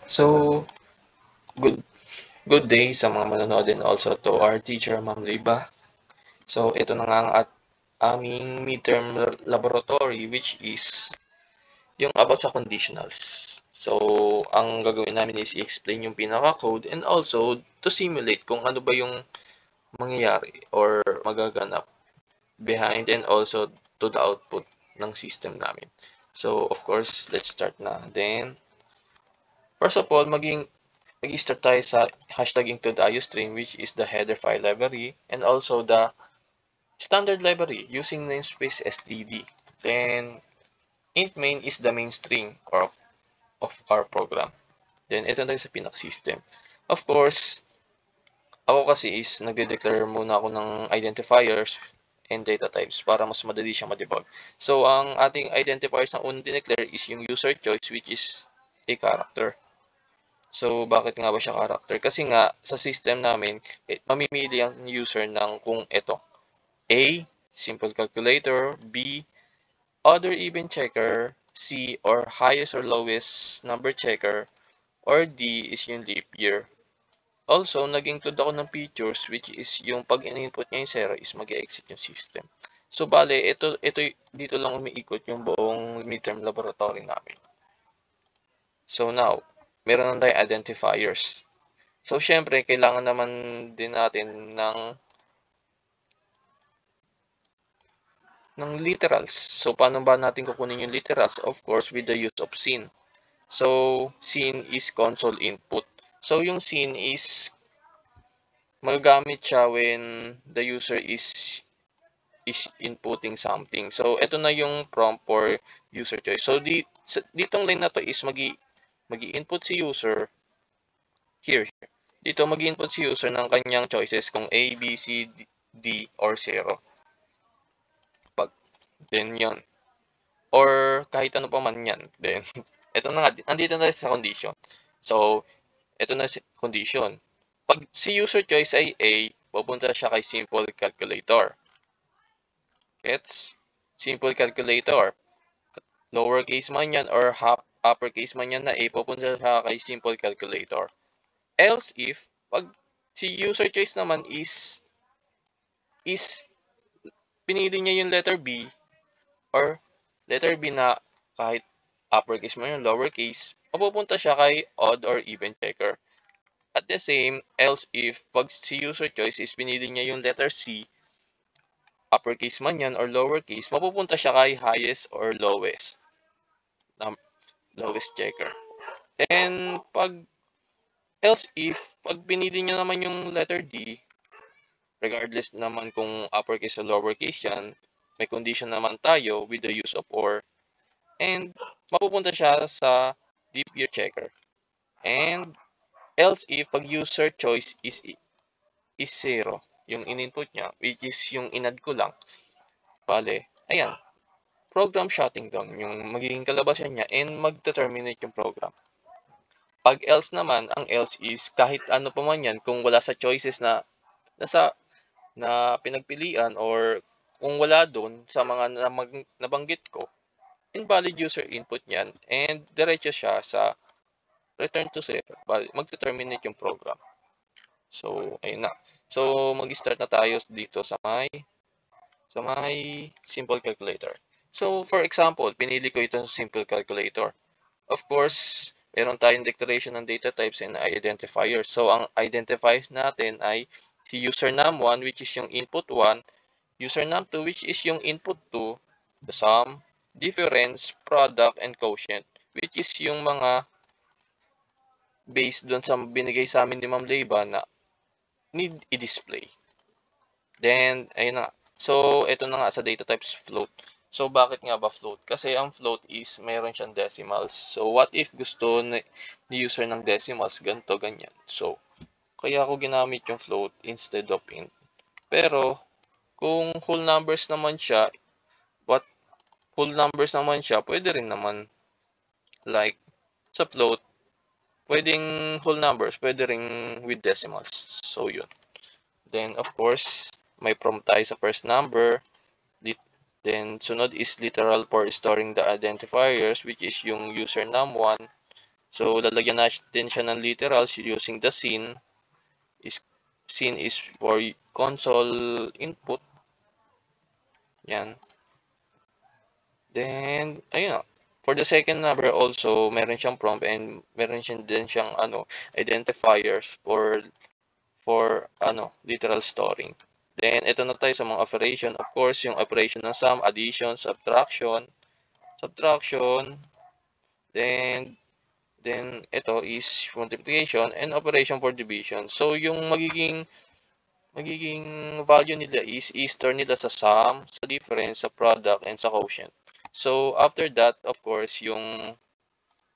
So, good good day sa mga manonood and also to our teacher, Ma'am Liba. So, ito na nga ang aming midterm laboratory which is yung about sa conditionals. So, ang gagawin namin is i-explain yung pinaka-code and also to simulate kung ano ba yung mangyayari or magaganap behind and also to the output ng system namin. So, of course, let's start na. Then, first of all, mag-start tayo sa hashtag include IOStream, which is the header file library and also the standard library using namespace std. Then int main is the main string of our program. Then ito na sa pinaka system. Of course, ako kasi is nagde-declare muna ako ng identifiers and data types para mas madali siyang ma-debug. So ang ating identifiers na unang dineclare is yung user choice, which is a character. So, bakit nga ba siya character? Kasi nga, sa system namin, mamimili ang user ng kung ito. A, simple calculator. B, other even checker. C, or highest or lowest number checker. Or D is yung leap year. Also, nag-include ako ng features which is yung pag in-input niya yung 0 is mag-exit yung system. So, bale, ito dito lang umiikot yung buong midterm laboratory namin. So, now, meron na tayong identifiers. So, syempre, kailangan naman din natin ng literals. So, paano ba natin kukunin yung literals? Of course, with the use of scene. So, scene is console input. So, yung scene is magagamit siya when the user is inputting something. So, ito na yung prompt for user choice. So, ditong line na to is magi-input si user here. Dito mag-input si user ng kanyang choices kung A, B, C, D, or 0. Then yun. Or kahit ano pa man yan. Then, ito na nga, andito na sa condition. So, ito na si condition. Pag si user choice ay A, pupunta siya kay simple calculator. Gets? Simple calculator. Lowercase man yan or uppercase man yan na A, pupunta siya kay simple calculator. Else if, pag si user choice naman is pinili niya yung letter B, or letter B na kahit uppercase man yung lowercase, mapupunta siya kay odd or even checker. At the same, else if pag si user choice is pinili niya yung letter C, uppercase man yan or lowercase, mapupunta siya kay highest or lowest checker. And else if pag pinili niya naman yung letter D, regardless naman kung uppercase or lowercase yan, may condition naman tayo with the use of or, and mapupunta siya sa deep year checker. And else if pag user choice is 0, yung in-input niya, which is yung inad ko lang, bale, ayan, program shutting down, yung magiging kalabasan niya and mag-terminate yung program. Pag else naman, ang else is kahit ano pa man yan, kung wala sa choices na pinagpilian or kung wala doon sa mga nabanggit ko, invalid user input niyan and diretso siya sa return to 0. Mag-terminate yung program. So, ayun na. So, mag-start na tayo dito sa may simple calculator. So, for example, pinili ko itong simple calculator. Of course, meron tayong declaration ng data types and identifiers. So, ang identifiers natin ay si username1, which is yung input 1, username2, which is yung input 2, the sum, difference, product, and quotient, which is yung mga based doon sa binigay sa amin ni Ma'am Leiba na need i-display. Then, ayun na. So, ito na nga sa data types float. So, bakit nga ba float? Kasi ang float is mayroon siyang decimals. So, what if gusto ni user ng decimals, ganito, ganyan. So, kaya ako ginamit yung float instead of int. Pero, kung whole numbers naman siya, pwede rin naman. Like, sa float, pwedeng whole numbers, pwede rin with decimals. So, yun. Then, of course, may prompt tayo sa first number. Then, sunod is literal for storing the identifiers, which is yung username1. So, lalagyan natin siya ng literals using the scene. Scene is for console input. Yan. Then, ayun na. For the second number also, meron siyang prompt and meron din siyang identifiers for literal storing. Then, ito na tayo sa mga operation. Of course, yung operation ng sum, addition, subtraction. Then ito is multiplication and operation for division. So, yung magiging value nila is i-store nila sa sum, sa difference, sa product, and sa quotient. So, after that, of course, yung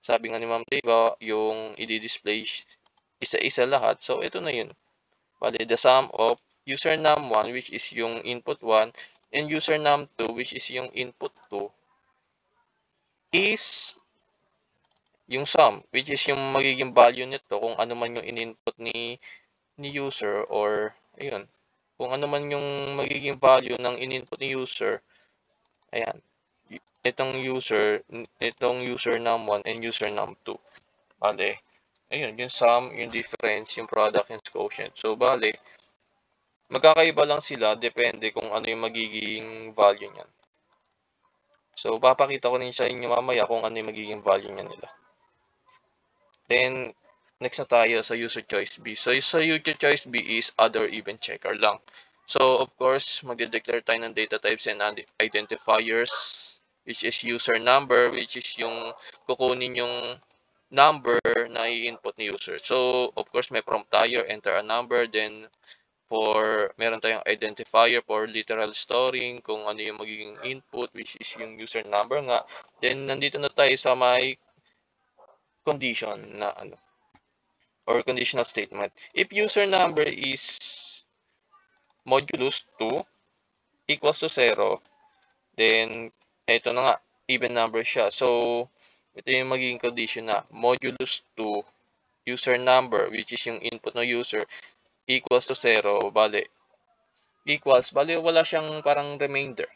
sabi nga ni Ma'am Diba, yung i-display isa-isa lahat. So, ito na yun. Bali, the sum of user num1, which is yung input 1, and user num2, which is yung input 2, is yung sum, which is yung magiging value nito kung ano man yung in-input ni user, or ayun, kung ano man yung magiging value ng in-input ni user. Ayan, itong user num1 and user num2. Bale, ayun, yung sum, yung difference, yung product, and quotient. So, bale, magkakaiba lang sila depende kung ano yung magiging value niyan. So, papakita ko rin sa inyo mamaya kung ano yung magiging value niyan nila. Then, next na tayo sa user choice B. So, sa user choice B is other event checker lang. So, of course, magde-declare tayo ng data types and identifiers, which is user number, which is yung kukunin yung number na i-input ni user. So, of course, may prompt tayo, enter a number, then meron tayong identifier for literal storing, kung ano yung magiging input, which is yung user number nga. Then, nandito na tayo sa may condition na or conditional statement. If user number is modulus 2 equals to 0, then ito na nga, even number siya. So, ito yung magiging condition na modulus 2 user number, which is yung input ng user, equals to 0, bale wala siyang parang remainder.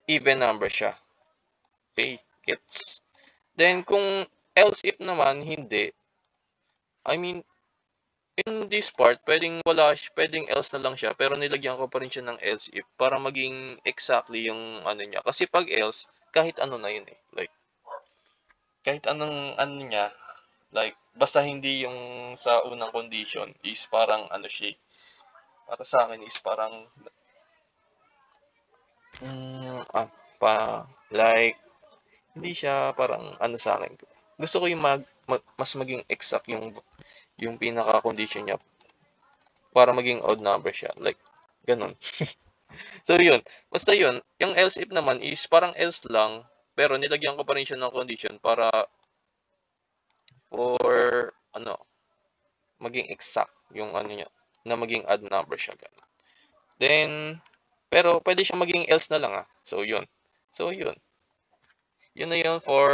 Even number siya. Okay, gets. Then, kung else if naman, hindi. I mean, in this part, pwedeng else na lang siya, pero nilagyan ko pa rin siya ng else if para maging exactly yung niya. Kasi pag else, kahit ano na yun eh. Like, kahit anong niya, like, basta hindi yung sa unang condition is parang siya. Para sa akin is parang, like, hindi siya parang sa akin. Gusto ko yung mas maging exact yung pinaka-condition niya para maging odd number siya. Like, ganun. So, yun. Basta yun. Yung else if naman is parang else lang, pero nilagyan ko pa rin siya ng condition para for, maging exact yung niya, na maging odd number siya. Ganun. Then, pero pwede siya maging else na lang So, yun. Yun na yun for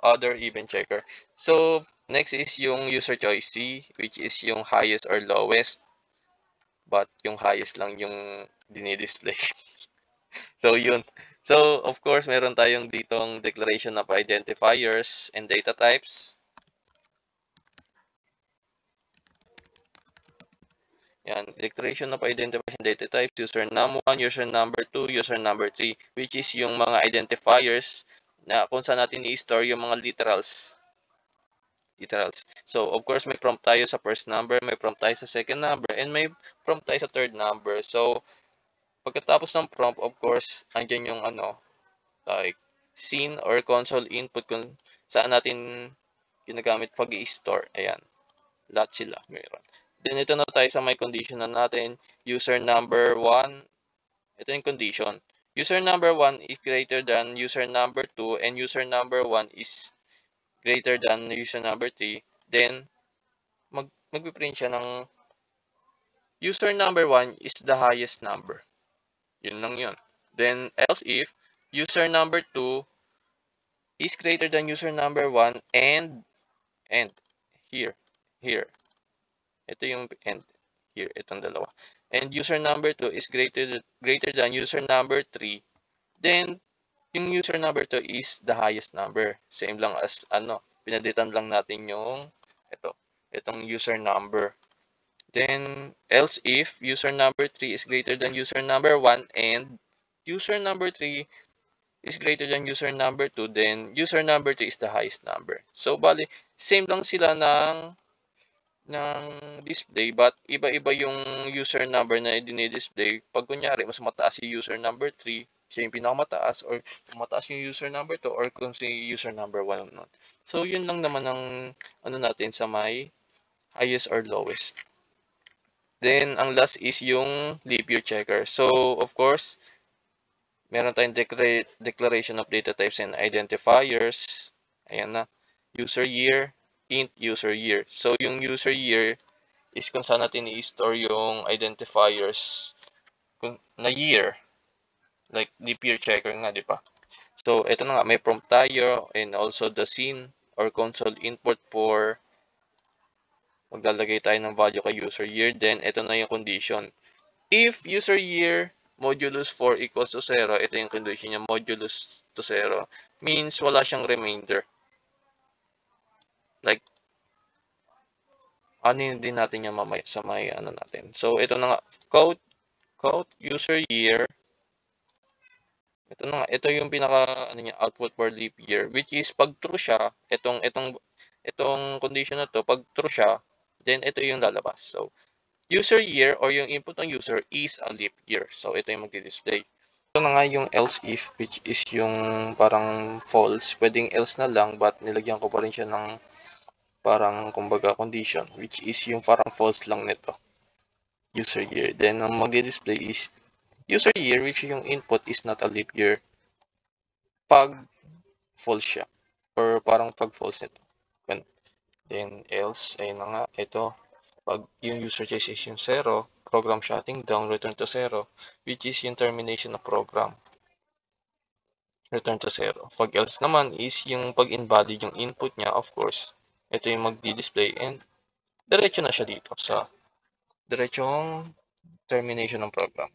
other event checker. So, next is yung user choice C, which is yung highest or lowest. But yung highest lang yung dinidisplay. So, yun. So, of course, meron tayong ditong declaration of identifiers and data types. Yan, declaration of identifiers and data types, user num1, user number 2, user number 3, which is yung mga identifiers na kung saan natin i-store yung mga literals. So, of course, may prompt tayo sa first number, may prompt tayo sa second number, and may prompt tayo sa third number. So, pagkatapos ng prompt, of course, andyan yung like scene or console input kung saan natin ginagamit pag i-store. Ayan. Lahat sila meron. Then, ito na tayo sa may condition na natin. User number 1. Ito yung condition. User number 1 is greater than user number 2 and user number 1 is greater than user number 3. Then, magpiprint siya ng user number 1 is the highest number. Yun lang yun. Then, else if user number 2 is greater than user number 1 and here. Ito yung and here, itong dalawa. And user number 2 is greater than user number 3. Then, yung user number 2 is the highest number. Same lang as pinalitan lang natin yung itong user number. Then, else if user number 3 is greater than user number 1 and user number 3 is greater than user number 2, then user number 3 is the highest number. So, bali, same lang sila ng display, but iba-iba yung user number na dinidisplay. Pag kunyari, mas mataas yung user number 3, siya yung pinakamataas, or mataas yung user number 2, or kung si user number 1 nun. So, yun lang naman ang natin sa may highest or lowest. Then, ang last is yung leap year checker. So, of course, meron tayong declaration of data types and identifiers. Ayan na. User year, int user year. So, yung user year is kung saan natin i-store yung identifiers na year. Like leap year checker nga, di ba? So, ito na nga. May prompt tayo and also the scene or console input for maglalagay tayo ng value kay user year. Then, ito na yung condition. If user year modulus 4 equals to 0, ito yung condition niya, modulus to 0, means wala siyang remainder. Like, ano din natin yung mamaya sa may natin. So, ito na nga, quote user year. Ito na nga, ito yung pinaka output for leap year, which is pag true siya, itong condition na to, pag true siya, then ito yung lalabas. So, user year or yung input ng user is a leap year. So, ito yung magdi-display. Ito na nga yung else if, which is yung parang false. Pwedeng else na lang, but nilagyan ko pa rin siya ng parang kumbaga condition, which is yung parang false lang nito. User year. Then, ang magdi-display is user year, which yung input is not a leap year pag false siya. Or parang pag false nito. Then, else, ayun na nga, ito. Pag yung user choice is yung 0, program shutting down, return to 0, which is yung termination of program. Return to 0. Pag else naman is yung pag invalid yung input niya, of course, ito yung magdi-display and diretso na siya dito sa diretsong termination ng program.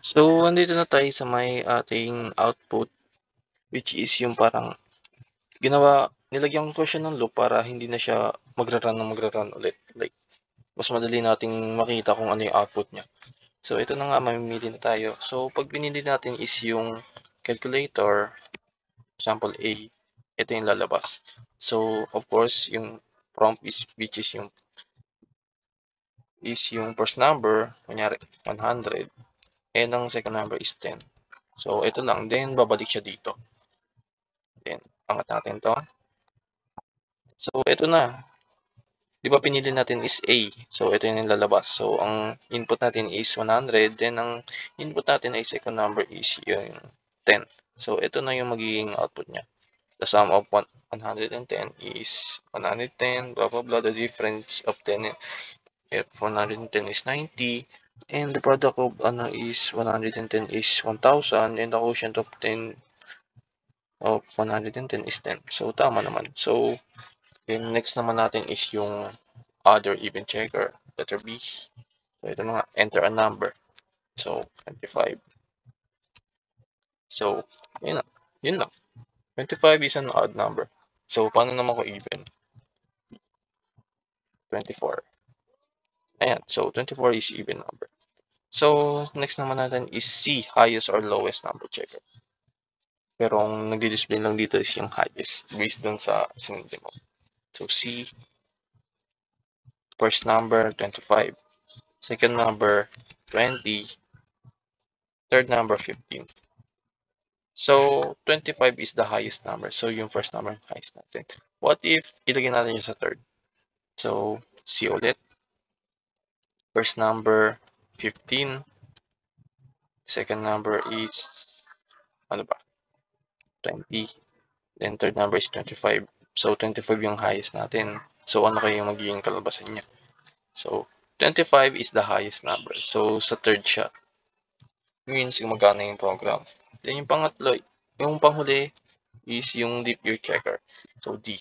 So, andito na tayo sa may ating output, which is yung parang nilagyan ko siya ng loop para hindi na siya magra-run ulit. Like, mas madali nating makita kung ano yung output niya. So, ito na nga, mamimili na tayo. So, pag pinili natin is yung calculator, example A, ito yung lalabas. So, of course, yung prompt is, which is yung first number, kunyari 100, and ang second number is 10. So, ito lang. Then, babalik siya dito. Then, angat natin to. So, ito na. Di ba pinili natin is A? So, ito yung lalabas. So, ang input natin is 100. Then, ang input natin ay second number is yung 10. So, ito na yung magiging output niya. The sum of 110 is 110, blah, blah, blah. The difference of 10, if 110 is 90. And the product of is 110 is 1,000. And the quotient of 10 of 110 is 10. So, tama naman. So, then next naman natin is yung other event checker, letter B. So, ito na nga, enter a number. So, 25. So, yun lang. 25 is an odd number. So, paano naman ko even? 24. Ayan, so 24 is even number. So, next naman natin is C, highest or lowest number checker. Pero ang nagdi-display lang dito is yung highest based dun sa sinunod mo. So, C, first number, 25. Second number, 20. Third number, 15. So, 25 is the highest number. So, yung first number yung highest natin. What if ilagay natin yung sa third? So, C ulit. First number, 15. Second number is, 20. Then, third number is 25. So, 25 yung highest natin. So, ano kayo yung magiging kalabasan niya? So, 25 is the highest number. So, sa third siya. Means gumagana yung program. Then, yung pangatlo, yung panghuli is yung leap year checker. So, D.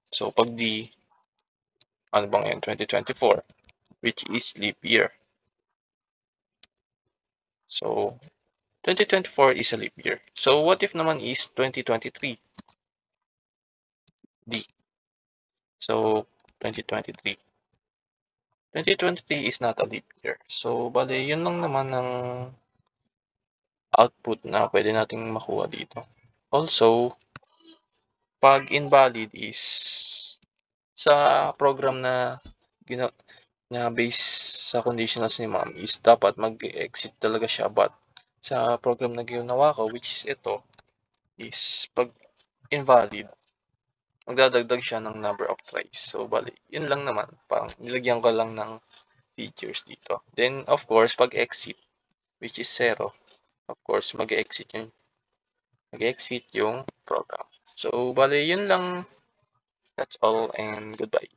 So, pag D, ano bang yun? 2024, which is leap year. So, 2024 is a leap year. So what if naman is 2023? D. So 2023. 2023 is not a leap year. So bale, yun lang naman ang output na pwede nating makuha dito. Also, pag invalid is sa program na na based sa conditionals ni ma'am is dapat mag-exit talaga siya, but sa program na ginawa ko, which is ito, is pag invalid, magdadagdag siya ng number of tries. So bali, yun lang naman, parang nilagyan ko lang ng features dito. Then of course, pag exit, which is 0, of course mag-exit yung program. So bali, yun lang. That's all, and goodbye.